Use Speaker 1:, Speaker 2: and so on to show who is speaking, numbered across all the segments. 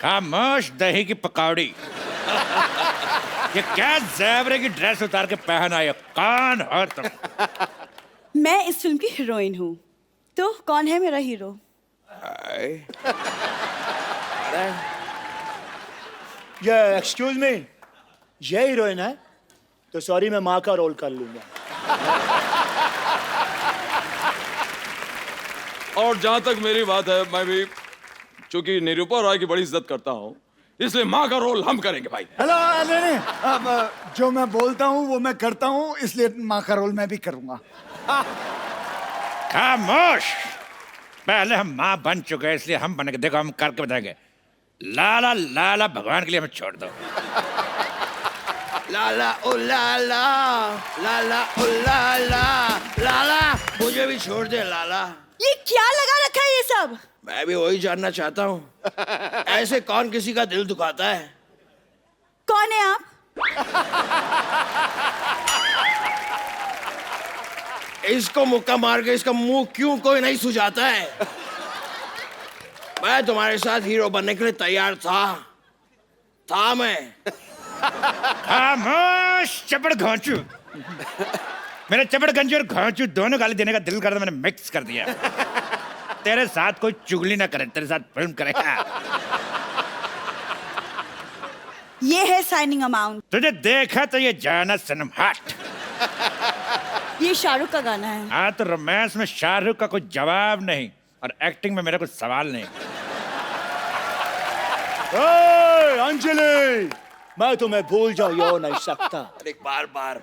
Speaker 1: खामोश दही की पकौड़ी। ये क्या ज़ेबरे की ड्रेस उतार के पहन आए हो? कौन हो तुम?
Speaker 2: मैं इस फिल्म की हीरोइन हूँ। तो कौन है मेरा हीरो?
Speaker 3: ये एक्सक्यूज मी, ये हीरोइन है? तो सॉरी, मैं माँ का रोल कर लूंगा।
Speaker 4: और जहां तक मेरी बात है, मैं भी चूंकि निरूपा रॉय की बड़ी इज्जत करता हूं, इसलिए माँ का रोल हम करेंगे भाई।
Speaker 5: हेलो, नहीं, अब जो मैं बोलता हूँ वो मैं करता हूँ, इसलिए माँ का रोल मैं भी करूँगा।
Speaker 1: खामोश। पहले हम माँ बन चुके हैं, इसलिए हम बनेंगे। देखो हम करके बताएंगे। लाला लाला भगवान के लिए हमें छोड़ दो।
Speaker 6: लाला ओ लाला, लाला ओ लाला, लाला मुझे भी छोड़ दे लाला।
Speaker 2: ये क्या लगा रखा है ये सब?
Speaker 6: मैं भी वही जानना चाहता हूँ, ऐसे कौन किसी का दिल दुखाता है?
Speaker 2: कौन है आप?
Speaker 6: इसको मुक्का मार के इसका मुंह क्यों कोई नहीं सुझाता है? मैं तुम्हारे साथ हीरो बनने के लिए तैयार था मैं।
Speaker 1: खामोश चपड़ घोंचू। मेरे चपड़ गंजी और घोंचू दोनों गाली देने का दिल करता, मैंने मिक्स कर दिया। तेरे साथ कोई चुगली ना करे, तेरे साथ फिल्म करेगा।
Speaker 2: ये है साइनिंग अमाउंट।
Speaker 1: तुझे देखा तो ये जाना सनम हट।
Speaker 2: ये शाहरुख का गाना है।
Speaker 1: हाँ, तो रोमांस में शाहरुख का कोई जवाब नहीं और एक्टिंग में मेरा कोई सवाल नहीं।
Speaker 3: अंजलि, मैं तुम्हें भूल जाऊं ये हो नहीं सकता।
Speaker 6: अरे बार बार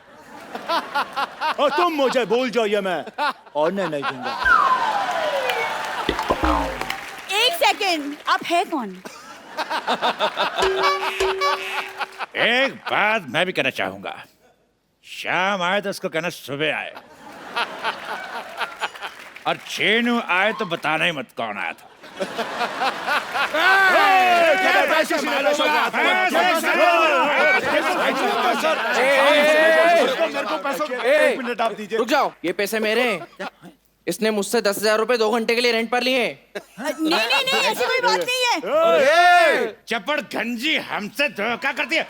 Speaker 3: और तुम मुझे भूल जाओ ये मैं होने नहीं दूंगा।
Speaker 2: एक सेकेंड, आप है कौन?
Speaker 1: एक बात मैं भी कहना चाहूंगा, शाम आए तो उसको कहना सुबह आए, और चेनू आए तो बताना ही मत कौन आया था।
Speaker 5: एक मिनट आप दीजिए।
Speaker 7: रुक जाओ, ये पैसे मेरे हैं। इसने मुझसे 10,000 रुपए 2 घंटे के लिए रेंट पर लिए।
Speaker 2: नहीं, ऐसी कोई बात नहीं है।
Speaker 1: चपड़ गंजी हमसे धोखा करती है।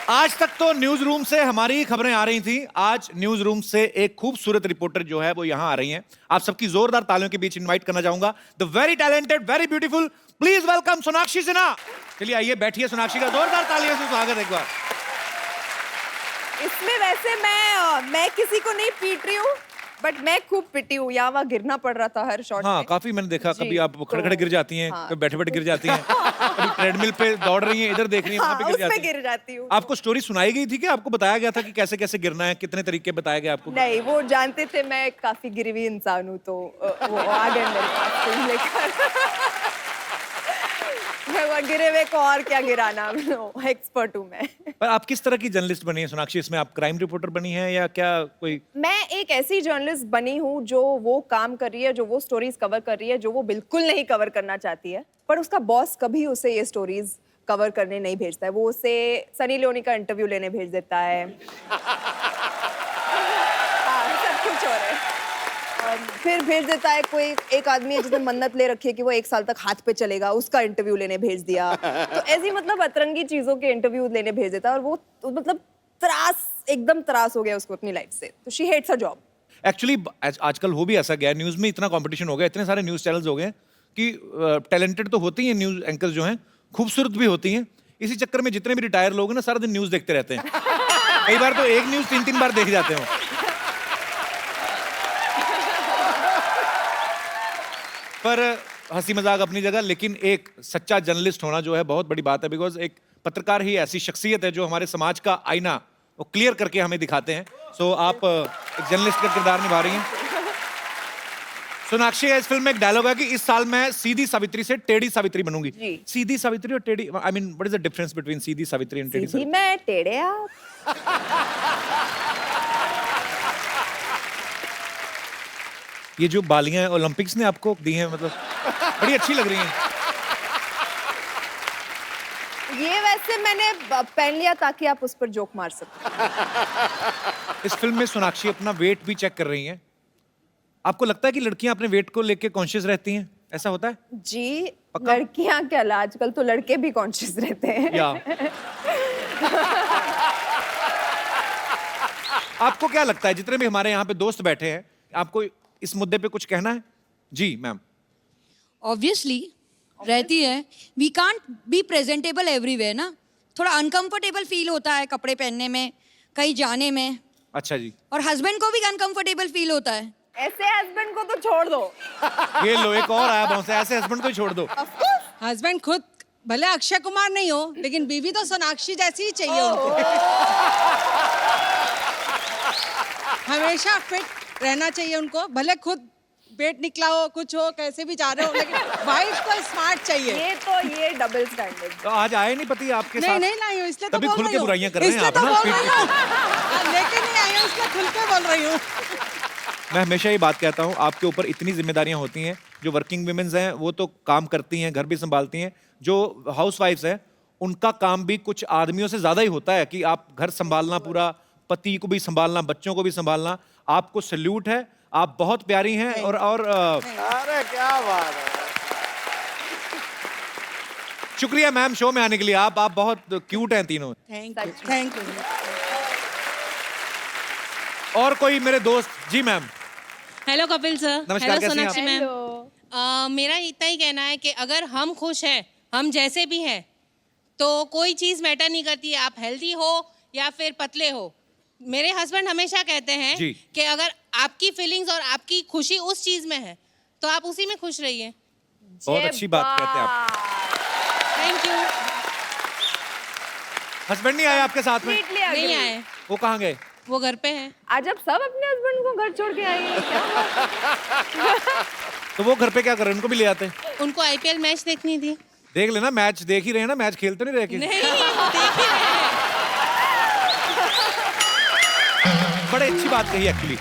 Speaker 8: आज तक तो न्यूज रूम से हमारी खबरें आ रही थी। आज न्यूज रूम से एक खूबसूरत रिपोर्टर जो है वो यहां आ रही हैं। आप सबकी जोरदार तालियों के बीच इनवाइट करना चाहूंगा the very talented, very beautiful, please welcome Sonakshi Sinha. चलिए आइए बैठिए, सोनाक्षी का जोरदार तालियों से स्वागत एक बार।
Speaker 9: इसमें वैसे मैं किसी को नहीं पीट रही हूँ, बट मैं खूब पिटी हूँ। यहाँ वहाँ गिरना पड़ रहा था हर शॉट
Speaker 8: हाँ,
Speaker 9: में।
Speaker 8: काफी मैंने देखा, कभी आप खड़े खड़े गिर जाती हैं,
Speaker 9: हाँ।
Speaker 8: कभी बैठे बैठे गिर जाती हैं, कभी ट्रेडमिल पे दौड़ रही हैं, इधर देख रही हैं, वहां पे गिर
Speaker 9: उसमें
Speaker 8: जाती हैं।
Speaker 9: गिर जाती हूँ।
Speaker 8: आपको स्टोरी सुनाई गई थी कि आपको बताया गया था कि कैसे कैसे गिरना है, कितने तरीके बताए गए आपको?
Speaker 9: नहीं, वो जानते थे मैं काफी गिरी हुई इंसान हूँ, तो वो आ गए मेरे पास फिल्म लेकर। मैं वो गिरे हुए को और क्या गिराना, एक्सपर्ट हूँ मैं।
Speaker 8: पर आप किस तरह की जर्नलिस्ट बनी है सोनाक्षी? इसमें आप क्राइम रिपोर्टर बनी है या क्या कोई?
Speaker 9: मैं एक ऐसी जर्नलिस्ट बनी हूँ जो वो काम कर रही है, जो वो स्टोरीज कवर कर रही है जो वो बिल्कुल नहीं कवर करना चाहती है, पर उसका बॉस कभी उसे ये स्टोरीज कवर करने नहीं भेजता है। वो उसे सनी लियोनी का इंटरव्यू लेने भेज देता है। हाँ, सब कुछ हो रहा है। फिर भेज देता है कोई एक आदमी है जिसने मन्नत ले रखी है कि वो 1 साल तक हाथ पे चलेगा, उसका इंटरव्यू लेने भेज दिया। तो ऐसी मतलब अतरंगी चीजों के इंटरव्यू लेने भेज देता है, और वो तो मतलब एकदम त्रास हो गया उसको अपनी लाइफ से। तो she hates her job.
Speaker 8: Actually आजकल हो भी ऐसा गया, न्यूज में इतना कंपटीशन हो गया, इतने सारे न्यूज चैनल्स हो गए कि टैलेंटेड तो होती हैं न्यूज एंकर्स जो हैं, खूबसूरत भी होती हैं। इसी चक्कर में जितने भी रिटायर लोग हैं ना, सारा दिन न्यूज देखते रहते हैं। कई बार तो एक न्यूज 3-3 बार देख जाते हैं। पर हंसी मजाक अपनी जगह, लेकिन एक सच्चा जर्नलिस्ट होना जो है बहुत बड़ी बात है, बिकॉज एक पत्रकार ही ऐसी शख्सियत है जो हमारे समाज का आईना वो क्लियर करके हमें दिखाते हैं। सो आप एक जर्नलिस्ट का किरदार निभा रही हैं। सोनाक्षी, इस फिल्म में एक डायलॉग है कि इस साल मैं सीधी सावित्री से टेढ़ी सावित्री बनूंगी। सीधी सावित्री और टेढ़ी, I mean what is the difference between Sidhi Savitri and टेढ़ी
Speaker 9: सीधी
Speaker 8: सावित्री?
Speaker 9: मैं, टेढ़े आप।
Speaker 8: ये जो बालियां ओलंपिक्स ने आपको दी हैं, मतलब बड़ी अच्छी लग रही हैं।
Speaker 9: ये वैसे मैंने पहन लिया ताकि आप उस पर जोक मार सको।
Speaker 8: इस फिल्म में सोनाक्षी अपना वेट भी चेक कर रही हैं। आपको लगता है कि लड़कियां अपने वेट को लेके कॉन्शियस रहती हैं? ऐसा होता है?
Speaker 9: जी,
Speaker 8: पक्का?
Speaker 9: लड़कियां क्या, आजकल तो लड़के भी कॉन्शियस रहते हैं।
Speaker 8: या आपको क्या लगता है, जितने भी हमारे यहाँ पे दोस्त बैठे हैं, आपको इस मुद्दे पे कुछ कहना है? जी मैम।
Speaker 10: ऑब्वियसली रहती है। We can't be presentable everywhere ना, थोड़ा अनकंफर्टेबल फील होता है कपड़े पहनने में, कहीं जाने में।
Speaker 8: अच्छा जी।
Speaker 10: और हस्बैंड को भी अनकंफर्टेबल फील होता है।
Speaker 9: ऐसे हस्बैंड को तो छोड़ दो।
Speaker 8: ये लो एक और आया बहुत से, ऐसे हस्बैंड को ही छोड़ दो।
Speaker 10: हस्बैंड खुद भले अक्षय कुमार नहीं हो, लेकिन बीवी तो सोनाक्षी जैसी ही चाहिए उनको। हमेशा फिट रहना चाहिए उनको, भले खुद पेट निकला हो, कुछ हो, कैसे भी जा रहे हो, लेकिन वाइफ को स्मार्ट चाहिए।
Speaker 9: ये डबल स्टैंडर्ड।
Speaker 8: तो आज आए नहीं पति आपके साथ?
Speaker 10: नहीं लाई हूँ, इसलिए तो
Speaker 8: तभी
Speaker 10: बोल
Speaker 8: खुल
Speaker 10: रही
Speaker 8: के
Speaker 10: हूँ।
Speaker 8: बुराइयां कर रहे हैं
Speaker 10: इसलिए
Speaker 8: आप
Speaker 10: तो
Speaker 8: ना,
Speaker 10: बोल
Speaker 8: पीठ
Speaker 10: रही हूँ। लेके नहीं आई हूँ, इसलिए खुल के बोल रही हूँ।
Speaker 8: मैं हमेशा ये बात कहता हूँ, आपके ऊपर इतनी जिम्मेदारियां होती हैं। जो वर्किंग वुमेन्स हैं वो तो काम करती हैं, घर भी संभालती हैं। जो हाउसवाइफ्स हैं उनका काम भी कुछ आदमियों से ज्यादा ही होता है कि आप घर संभालना, पूरा पति को भी संभालना, बच्चों को भी संभालना। आपको सैल्यूट है, आप बहुत प्यारी हैं। और
Speaker 3: अरे क्या बात है।
Speaker 8: शुक्रिया मैम शो में आने के लिए। आप बहुत क्यूट हैं तीनों।
Speaker 10: Thank you.
Speaker 8: और कोई मेरे दोस्त? जी मैम।
Speaker 11: Hello Kapil sir.
Speaker 8: नमस्कार,
Speaker 11: हेलो
Speaker 8: कैसी हैं
Speaker 11: सोनाक्षी मैम। मेरा इतना ही कहना है कि अगर हम खुश हैं, हम जैसे भी हैं, तो कोई चीज़ मैटर नहीं करती, आप हेल्दी हो या फिर पतले हो। मेरे हस्बैंड हमेशा कहते हैं कि अगर आपकी फीलिंग्स और आपकी खुशी उस चीज़ में है तो आप उसी में खुश रहिए।
Speaker 8: बहुत अच्छी बात कहते हैं आप।
Speaker 11: Thank you.
Speaker 8: हस्बैंड नहीं आए आपके साथ में?
Speaker 11: नहीं आए,
Speaker 8: वो कहाँ गए?
Speaker 11: वो घर पे हैं।
Speaker 9: आज आप सब अपने हस्बैंड को घर छोड़ के आएंगे क्या?
Speaker 8: तो वो घर पे क्या कर रहे हैं? उनको भी ले आते।
Speaker 11: उनको आईपीएल मैच देखनी थी।
Speaker 8: देख लेना, मैच देख ही रहे हैं ना, मैच खेलते नहीं रहे कि?
Speaker 11: नहीं, वो देख ही रहे हैं।
Speaker 8: बड़े अच्छी बात कही एक्चुअली।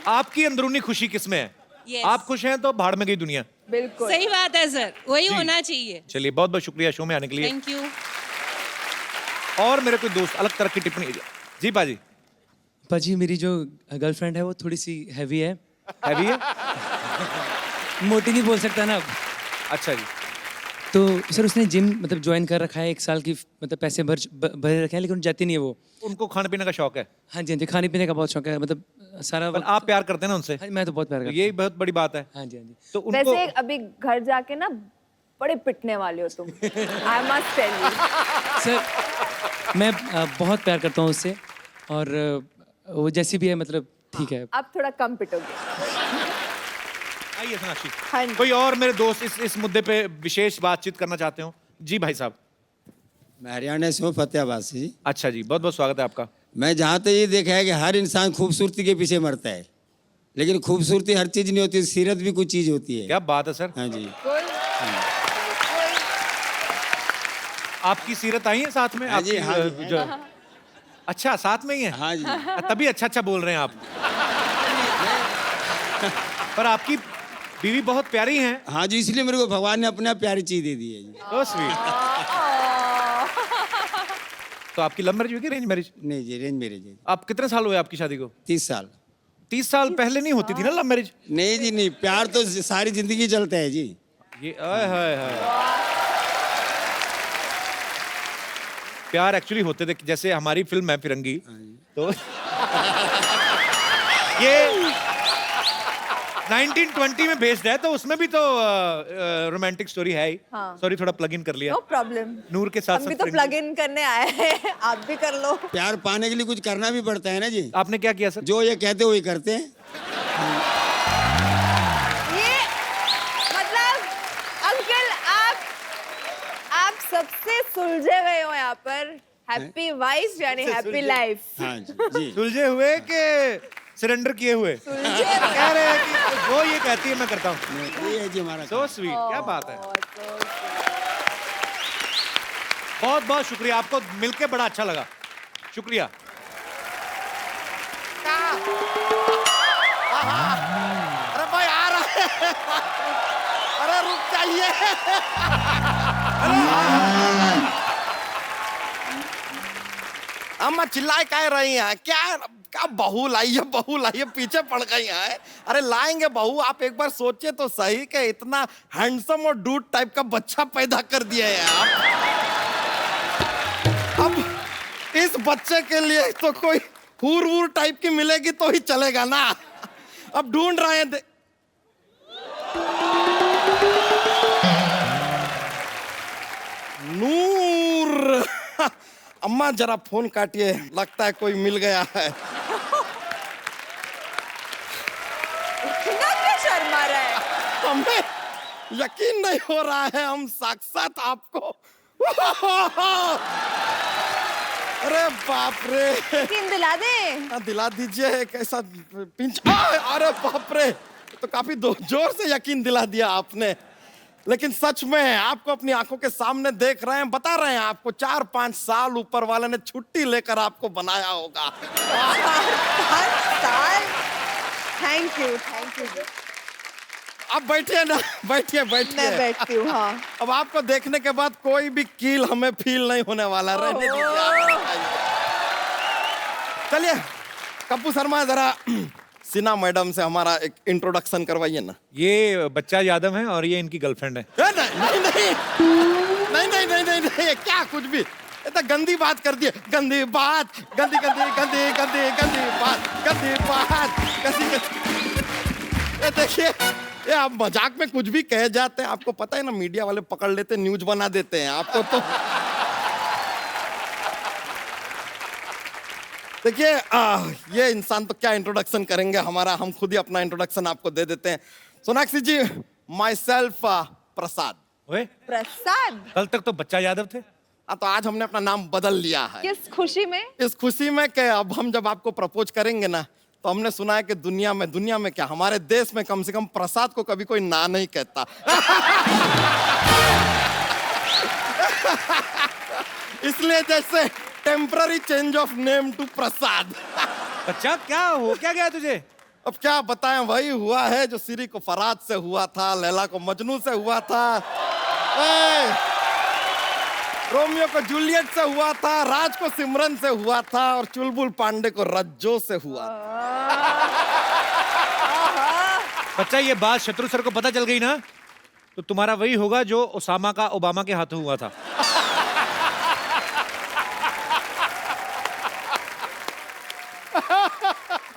Speaker 8: आपकी अंदरूनी खुशी किसमें है?
Speaker 11: Yes.
Speaker 8: आप खुश हैं तो भाड़ में गई दुनिया।
Speaker 9: बिल्कुल
Speaker 11: सही बात है सर, वही होना चाहिए।
Speaker 8: चलिए बहुत बहुत शुक्रिया शो में आने के लिए।
Speaker 11: Thank you.
Speaker 8: और मेरे कोई दोस्त अलग तरह की टिप्पणी? जी पाजी।
Speaker 12: पाजी मेरी जो गर्लफ्रेंड है वो थोड़ी सी हैवी है।
Speaker 8: हैवी है?
Speaker 12: मोटी नहीं बोल सकता ना अब।
Speaker 8: अच्छा जी।
Speaker 12: तो सर उसने जिम मतलब ज्वाइन कर रखा है, 1 साल की मतलब पैसे भरे रखे हैं, लेकिन जाती नहीं है वो।
Speaker 8: उनको खाने पीने का शौक है?
Speaker 12: हाँ जी, हाँ जी, खाने पीने का बहुत शौक है, मतलब सारा।
Speaker 8: आप प्यार करते हैं ना उनसे?
Speaker 12: हाँ, मैं तो बहुत प्यार करता हूँ।
Speaker 8: ये बहुत बड़ी बात है।
Speaker 12: हाँ जी, हाँ जी।
Speaker 8: तो उनको
Speaker 9: वैसे अभी घर जाके ना बड़े पिटने वाले हो तुम। I must tell you.
Speaker 12: Sir मैं बहुत प्यार करता हूँ उससे, और वो जैसी भी है मतलब ठीक है।
Speaker 9: अब थोड़ा कम पिटोगे।
Speaker 8: आइए सोनाक्षी।
Speaker 9: हाँ जी।
Speaker 8: कोई और मेरे दोस्त इस मुद्दे पे विशेष बातचीत करना चाहते हो? जी भाई साहब।
Speaker 13: मैं हरियाणा से हूँ, फतेहाबाद से जी।
Speaker 8: अच्छा जी, बहुत बहुत स्वागत है आपका।
Speaker 13: मैं जहाँ तक ये देखा है कि हर इंसान खूबसूरती के पीछे मरता है, लेकिन खूबसूरती हर चीज नहीं होती, सीरत भी कुछ चीज होती है।
Speaker 8: क्या बात है सर।
Speaker 13: हाँ जी।
Speaker 8: आपकी सीरत आई है साथ में?
Speaker 13: हाँ जी,
Speaker 8: आपकी,
Speaker 13: हाँ जी।
Speaker 8: जो अच्छा साथ में ही है?
Speaker 13: हाँ जी।
Speaker 8: तभी अच्छा अच्छा बोल रहे हैं आप। पर आपकी बीवी बहुत प्यारी हैं।
Speaker 13: हाँ जी, इसलिए मेरे को भगवान ने अपना प्यारी चीज दे दी है जी।
Speaker 8: So sweet। तो आपकी लव मैरिज हुई कि अरेंज मैरिज?
Speaker 13: नहीं जी, अरेंज मैरिज है।
Speaker 8: आप कितने साल हुए आपकी शादी को?
Speaker 13: 30 साल।
Speaker 8: 30 साल पहले नहीं होती थी ना लव मैरिज?
Speaker 13: नहीं जी नहीं, प्यार तो सारी जिंदगी चलता है जी।
Speaker 8: ये आय हाय हाय। प्यार एक्चुअली होते थे, जैसे हमारी फिल्म है फिरंगी, तो ये 1920 में बेस्ड है, तो उसमें भी तो रोमांटिक स्टोरी है ही।
Speaker 9: हाँ।
Speaker 8: सॉरी थोड़ा प्लग इन कर लिया।
Speaker 9: No problem.
Speaker 8: नूर के साथ
Speaker 9: हम भी
Speaker 8: साथ
Speaker 9: तो
Speaker 8: फिरंगी।
Speaker 9: प्लग इन करने आए हैं, आप भी कर लो।
Speaker 13: प्यार पाने के लिए कुछ करना भी पड़ता है ना जी।
Speaker 8: आपने क्या किया सर?
Speaker 13: जो ये कहते वही करते हैं।
Speaker 9: ये मतलब अंकल आप सबसे सुलझे गए हो यहाँ पर। हैप्पी वाइफ यानी हैप्पी लाइफ।
Speaker 13: हाँ जी।
Speaker 8: सुलझे हुए के सरेंडर किए हुए? कह रहे हैं कि वो ये कहती है मैं करता हूँ।
Speaker 13: ये है जी हमारा।
Speaker 8: सो स्वीट, क्या बात है। बहुत बहुत शुक्रिया, आपको मिलके बड़ा अच्छा लगा। शुक्रिया।
Speaker 6: अरे भाई आ रहा है। अरे रुक जाइए। अम्मा चिल्लाए कह रही हैं क्या? क्या बहू लाइए पीछे पड़ गई हैं। अरे लाएंगे बहू, आप एक बार सोचिए तो सही कि इतना हैंडसम और डूड टाइप का बच्चा पैदा कर दिया है आप। अब इस बच्चे के लिए तो कोई हूर टाइप की मिलेगी तो ही चलेगा ना। अब ढूंढ रहे हैं नूर। अम्मा जरा फोन काटिए, लगता है कोई मिल गया है।
Speaker 9: इतना क्यों शर्मा रहा है?
Speaker 6: हमें यकीन नहीं हो रहा है, हम साक्षात आपको। अरे बाप रे,
Speaker 9: यकीन दिला दे।
Speaker 6: दिला दीजिए। कैसा पिंच, अरे बाप रे, तो काफी जोर से यकीन दिला दिया आपने। लेकिन सच में आपको अपनी आंखों के सामने देख रहे हैं, बता रहे हैं आपको 4-5 साल ऊपर वाले ने छुट्टी लेकर आपको बनाया होगा।
Speaker 9: 4-5 साल? Thank you.
Speaker 6: अब बैठिए ना, बैठिए।
Speaker 9: मैं बैठती हूँ। हाँ।
Speaker 6: अब आपको देखने के बाद कोई भी कील हमें फील नहीं होने वाला। रहने दीजिए। चलिए कप्पू शर्मा, जरा सिन्हा मैडम से हमारा एक इंट्रोडक्शन करवाइए ना।
Speaker 8: ये बच्चा यादव है और ये इनकी गर्लफ्रेंड है।
Speaker 6: नहीं, क्या कुछ भी, ये तो गंदी बात कर दिए। गंदी बात। ये देखिए, ये आप मजाक में कुछ भी कह जाते हैं, आपको पता है ना, मीडिया वाले पकड़ लेते, न्यूज बना देते हैं आपको। तो देखिए ये इंसान तो क्या इंट्रोडक्शन करेंगे हमारा, हम खुद ही अपना इंट्रोडक्शन आपको दे देते हैं। सोनाक्षी जी, माई सेल्फ प्रसाद।
Speaker 9: प्रसाद?
Speaker 8: कल तक तो बच्चा यादव थे।
Speaker 6: तो आज हमने अपना नाम बदल लिया है।
Speaker 9: किस खुशी में? इस
Speaker 6: खुशी में कि अब हम जब आपको प्रपोज करेंगे ना, तो हमने सुना है कि दुनिया में क्या, हमारे देश में कम से कम प्रसाद को कभी कोई ना नहीं कहता। इसलिए जैसे temporary change of name to Prasad.
Speaker 8: अच्छा, क्या हो क्या गया तुझे?
Speaker 6: अब क्या बताएं, वही हुआ है जो सीरी को फराद से हुआ था, लैला को मजनू से हुआ था, रोमियो को जूलियट से हुआ था, राज को सिमरन से हुआ था, और चुलबुल पांडे को रज्जो से हुआ था।
Speaker 8: बच्चा, ये बात शत्रु सर को पता चल गई ना, तो तुम्हारा वही होगा जो ओसामा का ओबामा के हाथों हुआ था।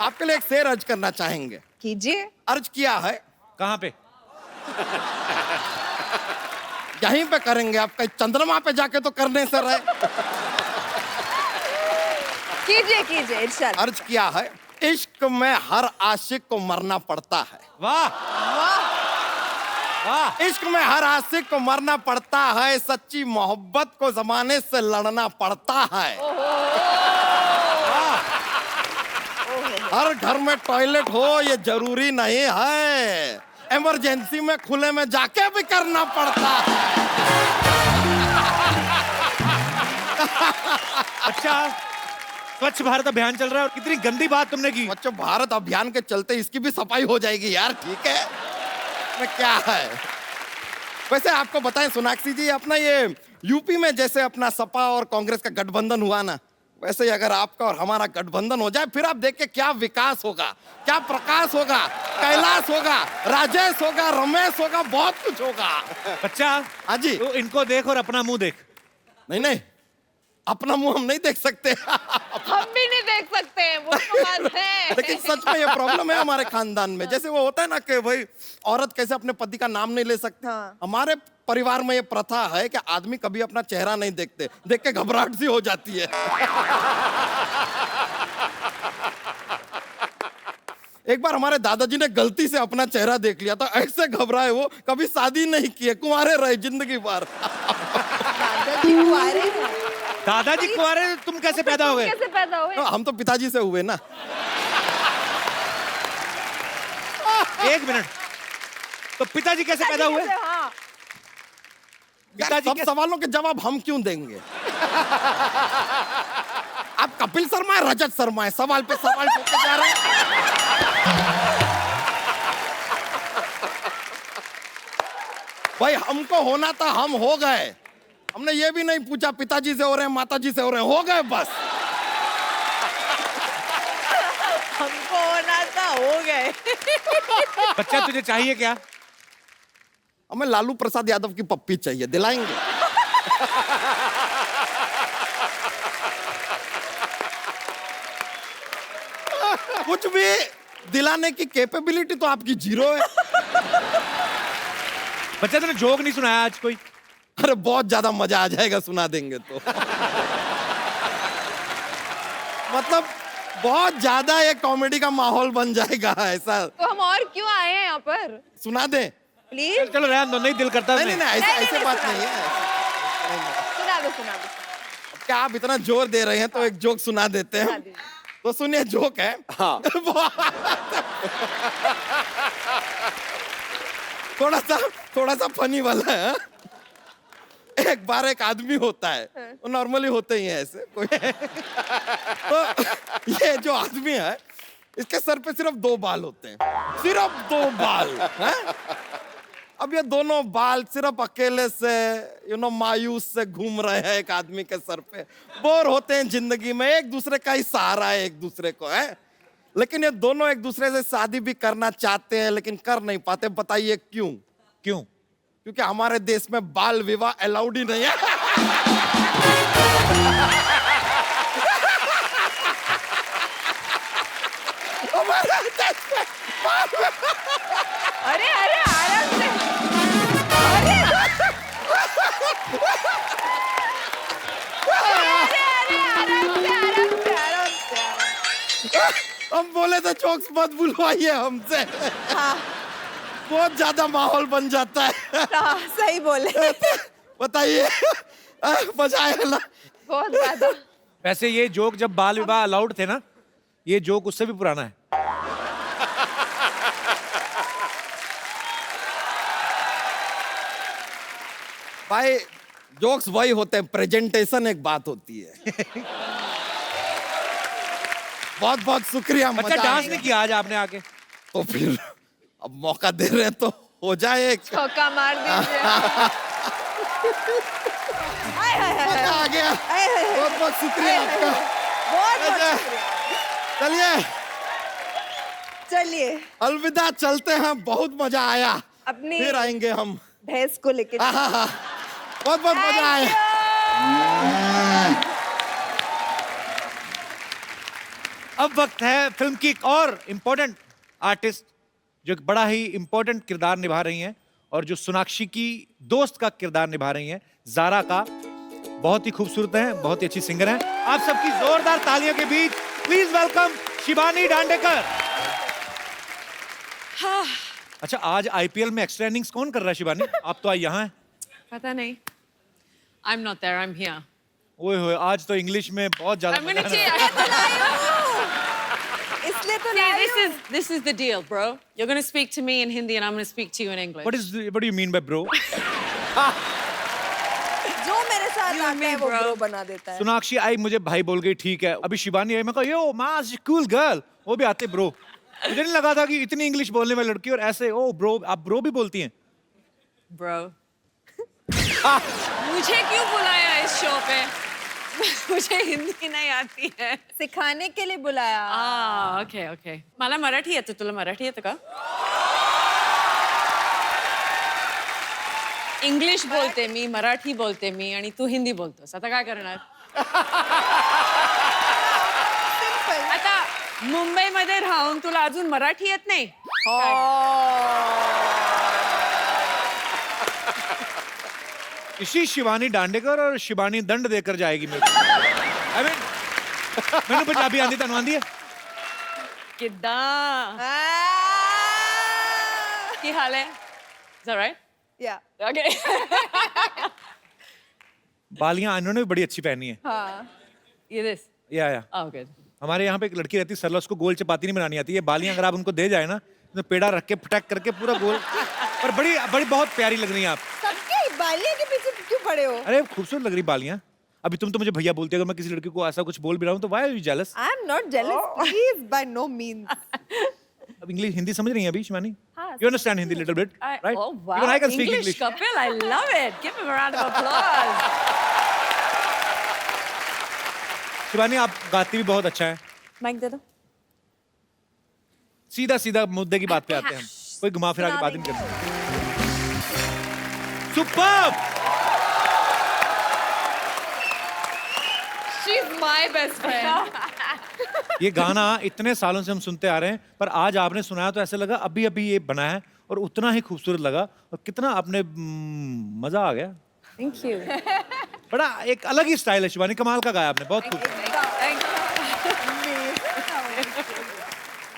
Speaker 6: आपके लिए एक शेर अर्ज करना चाहेंगे?
Speaker 9: कीजिए।
Speaker 6: अर्ज किया है।
Speaker 8: कहाँ पे?
Speaker 6: यहीं पे करेंगे, आप कहीं चंद्रमा पे जाके तो करने से रहे।
Speaker 9: कीजिए इरशाद।
Speaker 6: अर्ज किया है, इश्क में हर आशिक को मरना पड़ता है।
Speaker 8: वाह
Speaker 6: वाह। इश्क में हर आशिक को मरना पड़ता है, सच्ची मोहब्बत को जमाने से लड़ना पड़ता है। हर घर में टॉयलेट हो ये जरूरी नहीं है, इमरजेंसी में खुले में जाके भी करना पड़ता है।
Speaker 8: अच्छा, स्वच्छ भारत अभियान चल रहा है और कितनी गंदी बात तुमने की।
Speaker 6: स्वच्छ भारत अभियान के चलते इसकी भी सफाई हो जाएगी यार, ठीक है? में क्या है? वैसे आपको बताएं सोनाक्षी जी, अपना ये यूपी में जैसे अपना सपा और कांग्रेस का गठबंधन हुआ ना, वैसे ही अगर आपका और हमारा गठबंधन हो जाए, फिर आप देखिए क्या विकास होगा, क्या प्रकाश होगा, कैलाश होगा, राजेश होगा, रमेश होगा, बहुत कुछ होगा।
Speaker 8: बच्चा,
Speaker 6: हाँ जी।
Speaker 8: तो इनको देख और अपना मुंह देख।
Speaker 6: नहीं, अपना मुंह हम नहीं देख सकते।
Speaker 9: हम भी नहीं देख सकते, वो तो बात है।
Speaker 6: लेकिन सच में ये प्रॉब्लम है हमारे खानदान में। जैसे वो होता है ना कि भाई औरत कैसे अपने पति का नाम नहीं ले सकती, हमारे परिवार में ये प्रथा है कि आदमी कभी अपना चेहरा नहीं देखते, देख के घबराहट सी हो जाती है। एक बार हमारे दादाजी ने गलती से अपना चेहरा देख लिया था, ऐसे घबराए वो, कभी शादी नहीं किए, कुंवारे रहे जिंदगी भर।
Speaker 8: दादाजी कुंवारे, तुम कैसे पैदा हो गए?
Speaker 9: कैसे पैदा हुए?
Speaker 6: हम तो पिताजी से हुए ना।
Speaker 8: एक मिनट, तो पिताजी कैसे पैदा हुए?
Speaker 9: हाँ।
Speaker 6: यार, सब सवालों के जवाब हम क्यों देंगे? आप कपिल शर्मा है, रजत शर्मा है, सवाल पे सवाल पूछते जा रहे हैं। भाई हमको होना था, हम हो गए। हमने ये भी नहीं पूछा पिताजी से हो रहे हैं, माताजी से हो रहे हैं, हो गए बस।
Speaker 9: हमको होना था, हो गए।
Speaker 8: बच्चा तुझे चाहिए क्या?
Speaker 6: हमें लालू प्रसाद यादव की पप्पी चाहिए, दिलाएंगे? कुछ भी दिलाने की कैपेबिलिटी तो आपकी जीरो है।
Speaker 8: बच्चा तूने जोक नहीं सुनाया आज कोई?
Speaker 6: अरे बहुत ज्यादा मजा आ जाएगा सुना देंगे तो। मतलब बहुत ज्यादा ये कॉमेडी का माहौल बन जाएगा ऐसा।
Speaker 9: तो हम और क्यों आए हैं यहाँ पर?
Speaker 6: सुना दे
Speaker 9: प्लीज।
Speaker 8: चलो रहने दो, नहीं दिल करता।
Speaker 6: नहीं नहीं ऐसे बात नहीं है।
Speaker 9: सुना दो, सुना दो।
Speaker 6: क्या आप इतना जोर दे रहे हैं तो एक जोक सुना देते हैं। तो सुनिए, जोक है। हाँ। थोड़ा सा फनी वाला है। एक बार एक आदमी होता है, वो नॉर्मली होते ही हैं ऐसे कोई। तो ये जो आदमी है, इसके सर पे सिर्फ 2 बाल होते हैं, सिर्फ 2 बाल हैं? अब ये दोनों बाल सिर्फ अकेले से मायूस से घूम रहे हैं एक आदमी के सर पे। बोर होते हैं जिंदगी में, एक दूसरे का ही सहारा है एक दूसरे को, है? लेकिन ये दोनों एक दूसरे से शादी भी करना चाहते हैं लेकिन कर नहीं पाते। बताइए क्यों?
Speaker 8: क्यों?
Speaker 6: क्योंकि हमारे देश में बाल विवाह अलाउड ही नहीं है।
Speaker 9: अरे अरे आराम से।
Speaker 6: हम बोले तो जोक्स मत बुलवाइए हमसे।
Speaker 9: हाँ।
Speaker 6: बहुत ज्यादा माहौल बन जाता है।
Speaker 9: हाँ, सही बोले।
Speaker 6: बताइए, मजा आया ना?
Speaker 9: बहुत ज्यादा।
Speaker 8: वैसे ये जोक जब बाल विवाह अलाउड थे ना, ये जोक उससे भी पुराना है।
Speaker 6: भाई जोक्स वही होते हैं, प्रेजेंटेशन एक बात होती है। बहुत बहुत शुक्रिया।
Speaker 8: बच्चा डांस नहीं किया आज आपने आके?
Speaker 6: तो फिर अब मौका दे रहे हैं तो हो जाए एक।
Speaker 9: चौका मार दीजिए।
Speaker 6: मजा आ गया। बहुत बहुत शुक्रिया आपका।
Speaker 9: बहुत शुक्रिया।
Speaker 6: चलिए
Speaker 9: चलिए
Speaker 6: अलविदा, चलते हैं। बहुत मजा आया।
Speaker 9: अपनी
Speaker 6: फिर आएंगे हम
Speaker 9: भैंस को लेके।
Speaker 6: बहुत बहुत मजा आया।
Speaker 8: अब वक्त है फिल्म की एक और इम्पोर्टेंट आर्टिस्ट जो एक बड़ा ही इम्पोर्टेंट किरदार निभा रही हैं और जो सोनाक्षी की दोस्त का किरदार निभा रही हैं, ज़ारा का। बहुत ही खूबसूरत हैं, बहुत ही अच्छी सिंगर हैं। आप सबकी जोरदार तालियों के बीच प्लीज वेलकम शिबानी डांडेकर।
Speaker 14: हाँ।
Speaker 8: अच्छा, आज आईपीएल में एक्स्ट्रा इनिंग्स कौन कर रहा है शिबानी? आप तो आज यहाँ हैं।
Speaker 14: पता नहीं। I'm not there, I'm here.
Speaker 8: ओए होए, आज तो इंग्लिश में बहुत ज्यादा
Speaker 14: I'm gonna
Speaker 8: मजा आ रहा है।
Speaker 9: इसलिए तो
Speaker 14: this is the deal, bro. You're gonna speak to me in Hindi and I'm gonna speak to you in English.
Speaker 8: What do you mean by bro?
Speaker 9: जो मेरे साथ आता है वो bro बना देता है।
Speaker 8: सोनाक्षी आई, मुझे भाई बोल गई, ठीक है। अभी शिबानी आई, मैं कहा यो मास कूल गर्ल, वो भी आते ब्रो। मुझे नहीं लगा था कि इतनी इंग्लिश बोलने वाली लड़की और ऐसे ओ ब्रो, आप ब्रो भी बोलती हैं?
Speaker 14: Bro. मुझे क्यों बुलाया इस शो पे? मुझे हिंदी नहीं आती है।
Speaker 9: सिखाने के लिए बुलाया।
Speaker 14: Okay okay. मला मराठी येतं, तुला मराठी येतं का? इंग्लिश बोलते मी, मराठी बोलते मी आणि तू हिंदी बोलतोस. आता काय करणार? आता मुंबईमध्ये राहून तुला अजून मराठी येत नाही?
Speaker 8: इसी शिवानी डांडेकर और शिबानी दंड देकर जाएगी मेरे को। I mean, मैंने पंजाबी आंदी तनु आंदी है?
Speaker 14: किद्दां? की हाल है? Is that right?
Speaker 9: Yeah.
Speaker 14: Okay.
Speaker 8: बालियां इन्होंने भी बड़ी अच्छी पहनी है।
Speaker 14: हाँ. ये this?
Speaker 8: या
Speaker 14: Oh, good.
Speaker 8: हमारे यहाँ पे एक लड़की रहती है सरला, उसको गोल चपाती नहीं बनानी आती है। बालियां अगर आप उनको दे जाए ना, तो पेड़ा रख के फटक करके पूरा गोल। पर बड़ी बड़ी बहुत प्यारी लग रही हैं आप।
Speaker 9: सबके बालियां के पीछे क्यों पड़े हो?
Speaker 8: अरे खूबसूरत लग रही बालियां। अभी तुम तो मुझे भैया बोलती है, अगर मैं किसी लड़की को ऐसा कुछ बोल भी रहा हूँ तो why are you jealous?
Speaker 9: I'm not jealous, please, by no means.
Speaker 8: अब इंग्लिश हिंदी समझ रही हैं अभी शिवानी?
Speaker 14: हाँ,
Speaker 8: You understand Hindi little bit, right?
Speaker 14: Oh wow.
Speaker 8: Even I can speak English.
Speaker 14: Kapil, I love it. Give him a round of applause.
Speaker 8: Shivani आप गाती भी बहुत अच्छा है।
Speaker 14: माइक दे दो।
Speaker 8: सीधा सीधा मुद्दे की बात पे आते हैं हम, कोई घुमा फिरा के बात नहीं करते। Superb!
Speaker 14: She's my best friend.
Speaker 8: ये गाना इतने सालों से हम सुनते आ रहे हैं, पर आज आपने सुनाया तो ऐसे लगा अभी अभी ये बना है और उतना ही खूबसूरत लगा और कितना आपने मजा आ गया।
Speaker 9: Thank you.
Speaker 8: बड़ा एक अलग ही स्टाइल है शिवानी, कमाल का गाया आपने, बहुत खूब।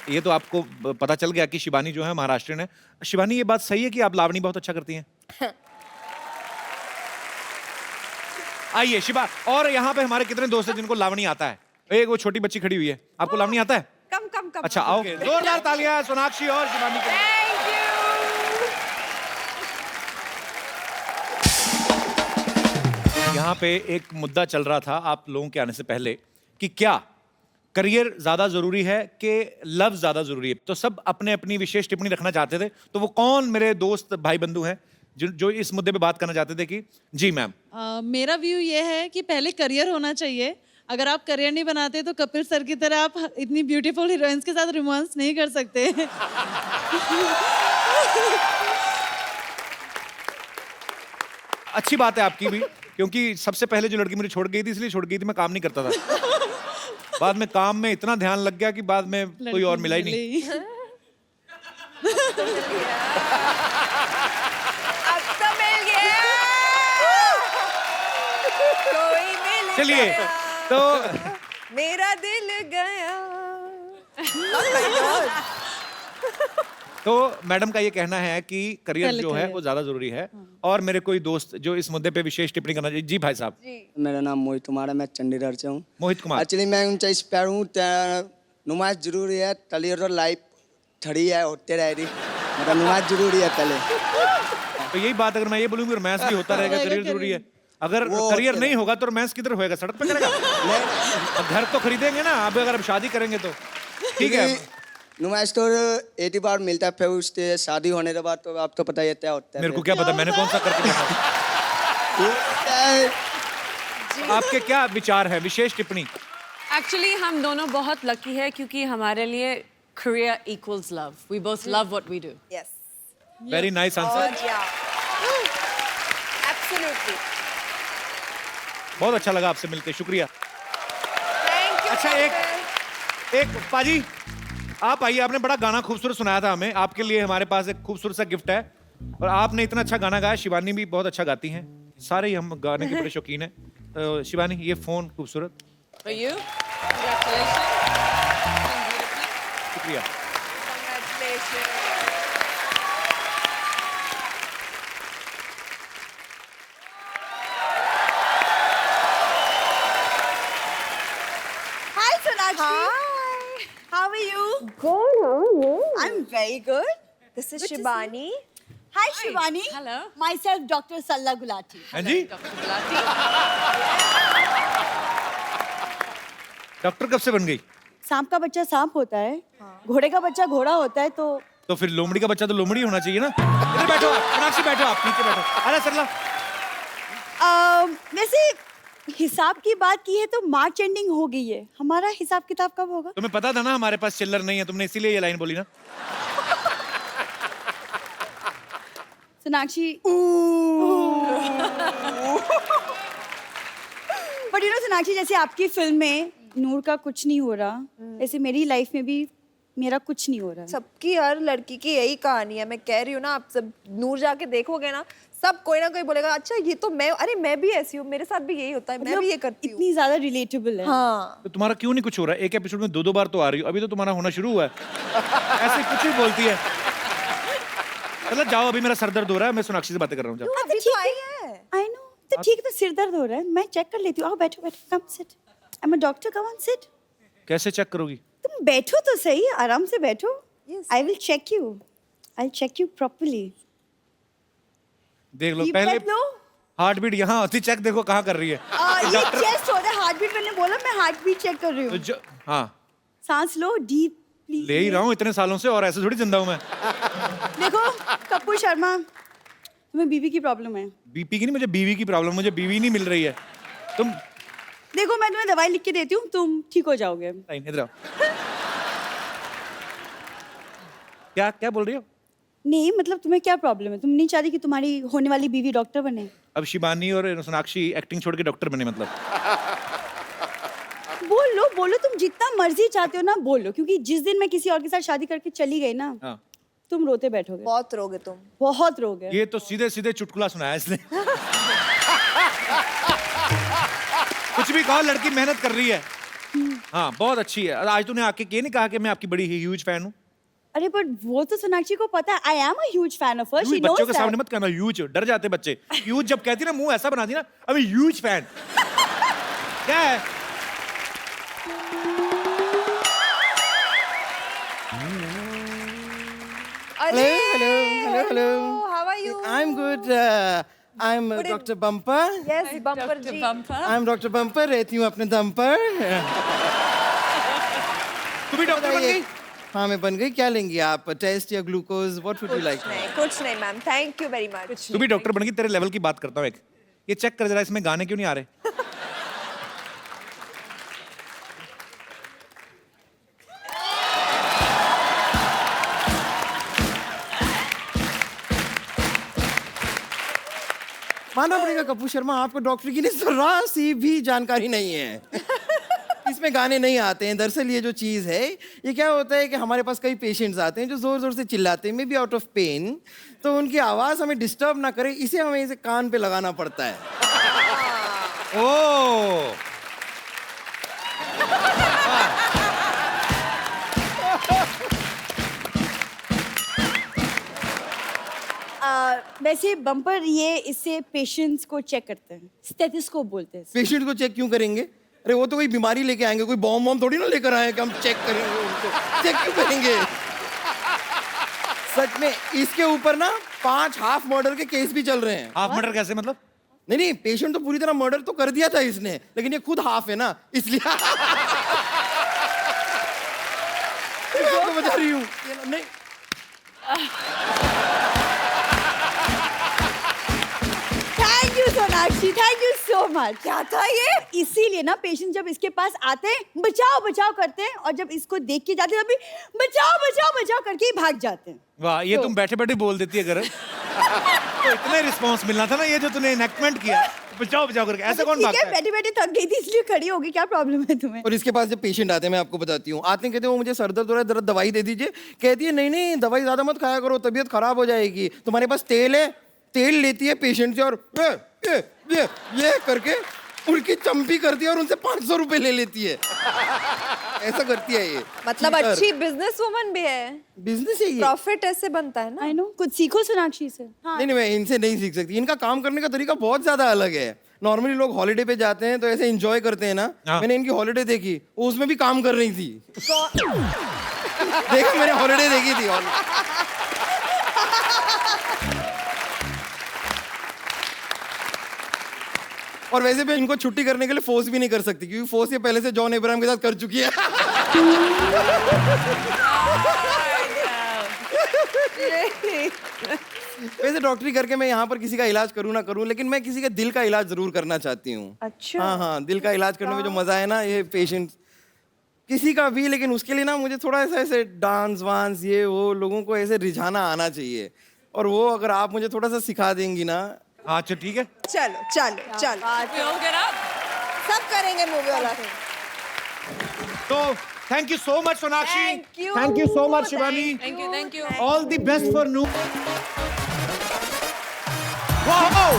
Speaker 8: ये तो आपको पता चल गया कि शिवानी जो है महाराष्ट्रियन है। शिवानी, ये बात सही है कि आप लावणी बहुत अच्छा करती हैं? आइए शिवा, और यहाँ पे हमारे कितने दोस्त हैं जिनको लावणी आता है? एक वो छोटी बच्ची खड़ी हुई है, आपको लावणी आता है?
Speaker 9: कम कम कम।
Speaker 8: अच्छा आओ, जोरदार तालियां सोनाक्षी और शिवानी के लिए। यहाँ पे एक मुद्दा चल रहा था आप लोगों के आने से पहले कि क्या करियर ज्यादा जरूरी है कि लव ज्यादा जरूरी है। तो सब अपने अपनी विशेष टिप्पणी रखना चाहते थे, तो वो कौन मेरे दोस्त भाई बंधु हैं जो इस मुद्दे पे बात करना चाहते थे कि जी मैम?
Speaker 15: मेरा व्यू ये है कि पहले करियर होना चाहिए। अगर आप करियर नहीं बनाते तो कपिल सर की तरह आप इतनी ब्यूटीफुल हीरोइंस के साथ रोमांस नहीं कर सकते।
Speaker 8: अच्छी बात है आपकी भी, क्योंकि सबसे पहले जो लड़की मुझे छोड़ गई थी इसलिए छोड़ गई थी, मैं काम नहीं करता था। बाद में काम में इतना ध्यान लग गया कि बाद में कोई और मिला ही नहीं।
Speaker 9: अब तो मिल गया। कोई मिल
Speaker 8: चलिए
Speaker 9: गया।
Speaker 8: तो
Speaker 9: मेरा दिल गया।
Speaker 8: तो मैडम का ये कहना है कि करियर जो है वो ज्यादा जरूरी है। और मेरे कोई दोस्त जो इस मुद्दे पे विशेष टिप्पणी करना चाहिए। जी भाई साहब।
Speaker 16: मेरा नाम मोहित कुमार है, मैं चंडीगढ़ से हूँ।
Speaker 8: मोहित कुमार,
Speaker 16: एक्चुअली मैं 49 पैर हूँ, नुमाइश जरूरी है, करियर लाइफ खड़ी है होते रह रही, मतलब नुमाइश जरूरी है पहले।
Speaker 8: तो यही बात अगर मैं ये बोलूँ रोमांस भी होता रहेगा, करियर जरूरी है। अगर करियर नहीं होगा तो रोमांस किधर होएगा? सड़क पे करेगा? घर तो खरीदेंगे ना, अब अगर हम शादी करेंगे तो ठीक है।
Speaker 16: नुमाइश तो 80 बार मिलता है, फिर उससे शादी होने के बाद तो आप तो पता ही क्या होता है।
Speaker 8: मेरे को क्या पता, मैंने कौन सा करके देखा। आपके क्या विचार है, विशेष टिप्पणी?
Speaker 14: एक्चुअली हम दोनों बहुत लकी है क्योंकि हमारे लिए career equals love. We both love what we do.
Speaker 9: Yes.
Speaker 8: Very nice answer.
Speaker 9: Absolutely.
Speaker 8: बहुत अच्छा लगा आपसे मिलके, शुक्रिया।
Speaker 9: Thank you.
Speaker 8: अच्छा एक पाजी आप आइए, आपने बड़ा गाना खूबसूरत सुनाया था हमें, आपके लिए हमारे पास एक खूबसूरत सा गिफ्ट है। और आपने इतना अच्छा गाना गाया, शिवानी भी बहुत अच्छा गाती हैं, सारे ही हम गाने के बड़े शौकीन हैं। तो शिवानी ये फोन खूबसूरत।
Speaker 14: For you. Congratulations.
Speaker 8: शुक्रिया।
Speaker 9: Congratulations.
Speaker 2: Hi, Sonakshi.
Speaker 9: Hi.
Speaker 2: How are you?
Speaker 9: Good. How are you?
Speaker 2: I'm very good.
Speaker 9: This is
Speaker 2: Good to see
Speaker 9: Shibani.
Speaker 2: Hi, Shivani.
Speaker 14: Hello.
Speaker 2: Myself, Dr. Salla Gulati.
Speaker 8: हाँ जी, doctor कब से बन गई?
Speaker 2: सांप का बच्चा सांप होता है, घोड़े का बच्चा घोड़ा होता है,
Speaker 8: तो फिर लोमड़ी का बच्चा तो लोमड़ी होना चाहिए ना। इधर बैठो आप, सोनाक्षी बैठो आप, नीचे बैठो। अरे सरला,
Speaker 2: वैसे हिसाब की बात की है तो मार्च एंडिंग हो गई है, हमारा हिसाब किताब कब होगा?
Speaker 8: तुम्हें पता था ना हमारे पास चिल्लर नहीं है, तुमने इसीलिए ये लाइन बोली ना।
Speaker 2: Sonakshi but you know Sonakshi, जैसे आपकी फिल्म में नूर का कुछ नहीं हो रहा, वैसे मेरी लाइफ में भी मेरा कुछ नहीं हो रहा।
Speaker 9: सबकी हर लड़की की यही कहानी है, मैं कह रही हूँ ना, आप सब नूर जाके देखोगे ना, सब कोई ना कोई बोलेगा अच्छा ये तो मैं, अरे मैं भी ऐसी हूँ, मेरे साथ भी यही होता है, मैं भी ये करती हूँ।
Speaker 2: इतनी ज्यादा रिलेटेबल है।
Speaker 9: हाँ।
Speaker 8: तो तुम्हारा क्यों नहीं कुछ हो रहा है? एक एपिसोड में 2-2 बार तो आ रही हो, अभी तो तुम्हारा होना शुरू हुआ है। ऐसे कुछ ही बोलती है। चलो जाओ, अभी मेरा सर दर्द हो रहा है, मैं सोनाक्षी से बातें कर रहा हूँ। जाओ।
Speaker 9: अभी तो आई है।
Speaker 2: आई नो, तो ठीक है, तो सिर दर्द हो रहा है, मैं चेक कर लेती हूँ। आओ बैठो बैठो, come sit, I am a doctor, come on sit.
Speaker 8: कैसे चेक करोगी?
Speaker 2: तुम बैठो तो सही, आराम से बैठो। I will check you, I will check you properly.
Speaker 8: देख लो पहले हार्ट बीट यहाँ होती, चेक देखो कहाँ कर रही है।
Speaker 2: ये चेस्ट होता है, हार्ट बीट मैंने बोला, मैं हार्ट बीट चेक कर रही हूँ।
Speaker 8: हाँ,
Speaker 2: सांस लो डीप, प्लीज।
Speaker 8: ले ही रहा हूँ इतने सालों से, और ऐसे थोड़ी जिंदा हूँ मैं।
Speaker 2: देखो कपूर शर्मा, तुम्हें बीवी की प्रॉब्लम है।
Speaker 8: बीपी की नहीं, मुझे बीवी की प्रॉब्लम, मुझे बीवी नहीं मिल रही है। तुम
Speaker 2: देखो मैं तुम्हें दवाई लिख के देती हूँ, तुम ठीक हो जाओगे।
Speaker 8: इधर आओ। क्या क्या बोल रही हो?
Speaker 2: नहीं मतलब तुम्हें क्या प्रॉब्लम है? तुम नहीं चाहती कि तुम्हारी होने वाली बीवी डॉक्टर बने?
Speaker 8: अब शिबानी और सोनाक्षी एक्टिंग छोड़ के डॉक्टर बने मतलब?
Speaker 2: बोलो तुम जितना मर्जी चाहते हो ना बोलो, क्योंकि जिस दिन मैं किसी और के साथ शादी करके चली गई ना,
Speaker 8: हाँ।
Speaker 2: तुम रोते बैठोगे।
Speaker 9: बहुत रोगे तुम,
Speaker 2: बहुत रोगे।
Speaker 8: ये तो सीधे सीधे चुटकुला सुनाया इसने। कुछ भी कहो, लड़की मेहनत कर रही है। हाँ बहुत अच्छी है। आज तूने आके ये नहीं कहा कि मैं आपकी बड़ी ह्यूज फैन हूँ?
Speaker 2: अरे पर वो तो सोनाक्षी को पता है, आई am a huge fan of her, she nose
Speaker 8: बच्चों के सामने मत कहना ह्यूज, डर जाते बच्चे। ह्यूज जब कहती ना मुंह ऐसा बनाती ना, अभी ह्यूज फैन क्या है?
Speaker 6: Hello.
Speaker 9: How are you?
Speaker 6: I'm good. I'm Dr. Bumper.
Speaker 9: Yes, Bumper ji.
Speaker 6: I'm Dr. Bumper. रहती हूँ अपने दम पर।
Speaker 8: तू भी डॉक्टर बन गई?
Speaker 6: हाँ मैं बन गई। क्या लेंगी आप? टेस्ट या glucose? What would you like?
Speaker 9: कुछ नहीं ma'am, thank you very much.
Speaker 8: तू भी डॉक्टर बन गई। तेरे लेवल की बात करता हूँ एक, ये चेक कर जरा इसमें गाने क्यों नहीं आ रहे?
Speaker 6: मानना पड़ेगा कपूर शर्मा, आपको डॉक्टर की जरा सी भी जानकारी नहीं है। इसमें गाने नहीं आते हैं। दरअसल ये जो चीज़ है, ये क्या होता है कि हमारे पास कई पेशेंट्स आते हैं जो ज़ोर ज़ोर से चिल्लाते हैं, maybe out of pain, तो उनकी आवाज़ हमें डिस्टर्ब ना करे, इसे हमें इसे कान पे लगाना पड़ता है।
Speaker 8: ओह
Speaker 2: वैसे बम्पर ये इससे पेशेंट्स को चेक करते हैं, स्टेथोस्कोप बोलते हैं।
Speaker 6: पेशेंट को चेक क्यों करेंगे? अरे वो तो कोई बीमारी लेके आएंगे, कोई बॉम्ब वॉम्ब थोड़ी ना लेकर आए कि हम चेक करेंगे उनको। चेक क्यों करेंगे? सच में इसके ऊपर ना 5 हाफ मर्डर के केस भी चल रहे हैं।
Speaker 8: हाफ मर्डर कैसे मतलब?
Speaker 6: नहीं पेशेंट तो पूरी तरह मर्डर तो कर दिया था इसने, लेकिन ये खुद हाफ है ना, इसलिए मैं आपको बता रही हूँ। नहीं
Speaker 2: thank you Sonakshi, thank you so much. क्या था ये? इसीलिए ना पेशेंट जब इसके पास आते हैं बचाओ बचाओ करते हैं, और जब इसको देख के जाते हैं तभी बचाओ बचाओ बचाओ करके ही भाग जाते हैं।
Speaker 8: वाह, ये तुम बैठे बैठे बोल देती है अगर तो इतना रिस्पांस मिलना था ना, ये जो तूने इनेक्टमेंट किया बचाओ बचाओ करके, ऐसे कौन भागता है?
Speaker 2: बैठे बैठे थक गई थी इसलिए खड़ी होगी, क्या प्रॉब्लम है तुम्हें?
Speaker 6: और इसके पास जब पेशेंट आते हैं, मैं आपको बताती हूँ, आते हैं कहते हैं वो मुझे सर दर्द हो रहा है, जरा दवाई दे दीजिए। कहती है नहीं दवाई ज्यादा मत खाया करो, तबीयत खराब हो जाएगी। तुम्हारे पास तेल है? तेल लेती है पेशेंट से और ये करके उनकी चंपी करती है और उनसे 500 रुपए ले लेती है। ऐसा करती है ये।
Speaker 9: मतलब अच्छी बिजनेस वुमन भी है।
Speaker 6: बिजनेस है ये।
Speaker 9: प्रॉफिट ऐसे बनता है ना।
Speaker 2: आई नो, कुछ सीखो सोनाक्षी से। हाँ।
Speaker 6: नहीं मैं इनसे नहीं सीख सकती, इनका काम करने का तरीका बहुत ज्यादा अलग है। नॉर्मली लोग हॉलिडे पे जाते हैं तो ऐसे एंजॉय करते हैं ना, मैंने इनकी हॉलिडे देखी, वो उसमें भी काम कर रही थी। देखा, मैंने हॉलिडे देखी थी। और वैसे भी इनको छुट्टी करने के लिए फोर्स भी नहीं कर सकती, क्योंकि फोर्स ये पहले से जॉन अब्राहम के साथ कर चुकी है। वैसे डॉक्टरी करके मैं यहाँ पर किसी का इलाज करूँ ना करूँ, लेकिन मैं किसी के दिल का इलाज जरूर करना चाहती हूँ।
Speaker 9: अच्छा।
Speaker 6: हाँ, दिल का इलाज करने में जो मजा है ना, ये पेशेंट किसी का भी, लेकिन उसके लिए ना मुझे थोड़ा ऐसे डांस वांस ये वो लोगों को ऐसे रिझाना आना चाहिए, और वो अगर आप मुझे थोड़ा सा सिखा देंगी ना।
Speaker 8: हाँ चलो ठीक है,
Speaker 9: चलो सब करेंगे मूवी वाला।
Speaker 8: तो thank you so much Sonakshi,
Speaker 9: thank
Speaker 8: you so much Shivani,
Speaker 14: thank you
Speaker 8: all the best for नू। Wow,